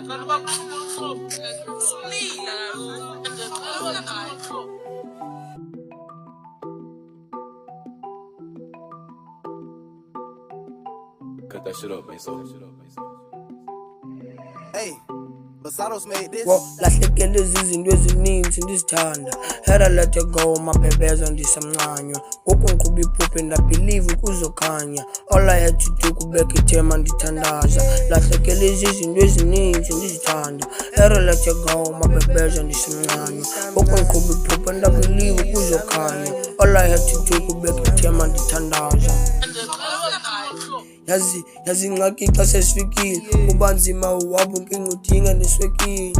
Cut that shit up, man. Hey, Basados made this. Lahlekele izinto ezininzi ndizithanda. Had I let it go, mabhebheza ndisamncanywa. Ngoku ngiqhuba iphuphe ndabhilive kuzokhanya. All I had to do kubeka ithema ndithandaza. Lahlekele izinto ezininzi ndizithanda. Had I let it go, mabhebheza ndisamncanywa. Ngoku ngiqhuba iphuphe ndabhilive kuzokhanya. All I had to do kubeka ithema ndithandaza. Yazi ingxaki xa sesifikile, uba nzima uwabo nkinga neswekile.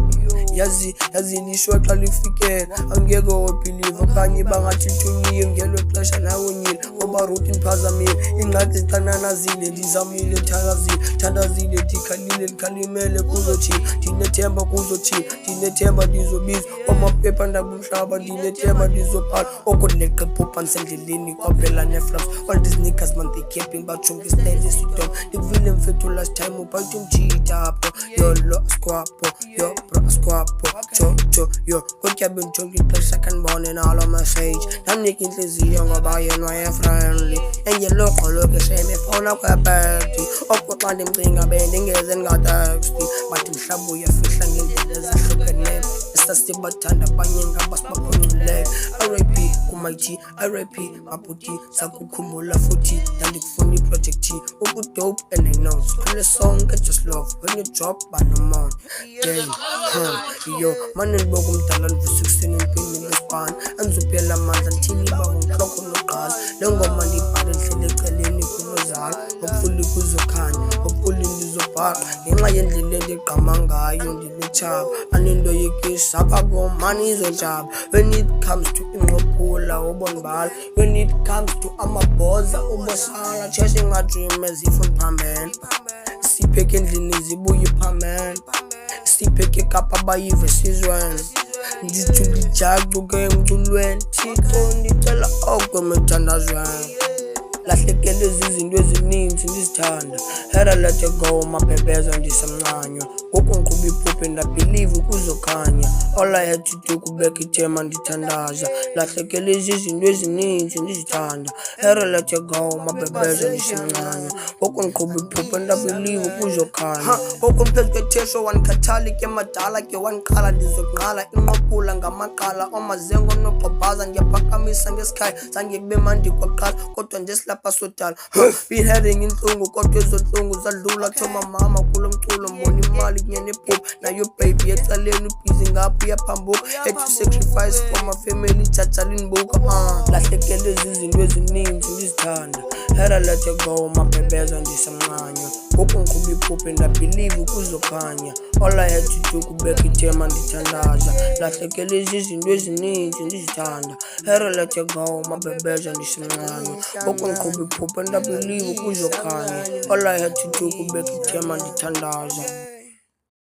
Yazi lishwa xa lifikela, angeke wabhiliva okanye bangathi ntshunyiwe ngelo xesha nawonyile. Ngoba ruti ndiphazamile, ingxaki ziqananazile, ndizamile thandazile, ndikhalile ndikhalimele kuzothini, ndinethemba kuzothini, ndinethemba ndizobiza amaphepha ndabumhlaba, ndinethemba ndizobhala. Oko ndileqa iphupha ndisendleleni kwaphela neflaps. All these niggas man they camping bajonge istenze sidom. Ndikuvile mfethu last time uphathe umjita bro. Yo lo squapo, yo bro squapo, yo kodwa bendijonge ixesha kanibone nalo message. Ndamnika inhliziyo ngoba yena wayefriendly, engeloqolo ke semefona kwebhedi. Oko xa ndimcinga bendingeze ndingateksti, bathi mhlawumbi uyafihla ngeendlela ezahlukeneyo. Esasibathanda abanye ngabasibaphuncileyo. R.I.P. kumayithi, R.I.P. mabhuti sakukhumbula futhi. Ndandikufuna iprojekthi ubudope and I know sikhule sonke just love when you drop banomona. Damn, yo mane ndiboka umdala ndivusa ekuseni ndiphinde ngesibhani. Andizuphela amandla ndithini bakuntloko noqala. Le ngoma ndiyibhale ndihlele eceleni kunozala. Hopefully kuzokhanya, hopefully ndizobhaqa. Ngenxa yendlela endigqama ngayo ndinetshaba, anento yekisa apha komani izotshaba. When it comes to inqophula ubonibala, when it comes to amabhoza ubosala. Chase ngadream ezifuna phambene, sipheke endlini zibuye phambene. Sipheke ekapa bayive esizweni, ndijula ijacu ke emculweni. Thixo ndicela oko emithandazweni. Lahlekele izinto ezininzi ndizithanda. Had I let it go, mabhebheza ndisamncanywa. Ngoku ngiqhuba iphuphe ndabhilive kuzokhanya. All I had to do kubeka ithema ndithandaza. Lahlekele izinto ezininzi ndizithanda. Had I let it go, mabhebheza ndisamncanywa. Ngoku ngiqhuba iphuphe ndabhilive kuzokhanya. Ngoku ndiphezu kwethesho wanikhathali ke madala ke wandiqala ndizoqala. Inqophula ngamaqala omazengo nogqobhaza. Ndiyaphakamisa ngesikhaya zange kube mandi kwaqala, kodwa nje silapha sodala. Been heading inhlungu kodwa ezo nhlungu zadlula. Thoma mama kulo mculo mbona imali kunye nephupha. Nayo baby ecaleni ubhizi ngapha uyaphambuka. Had to sacrifice for my family jaja lindibuka. Lahlekele izinto ezininzi ndizithanda. Had I let it go, mabhebheza ndisamncanywa. Ngoku ngiqhuba iphuphe ndabhilive kuzokhanya. All I had to do kubeka ithema ndithandaza. Lahlekele izinto ezininzi ndizithanda. Had I let it go, mabhebheza ndisamncanywa. Ngoku ngiqhuba iphuphe ndabhilive kuzokhanya. All I had to do kubeka ithema ndithandaza.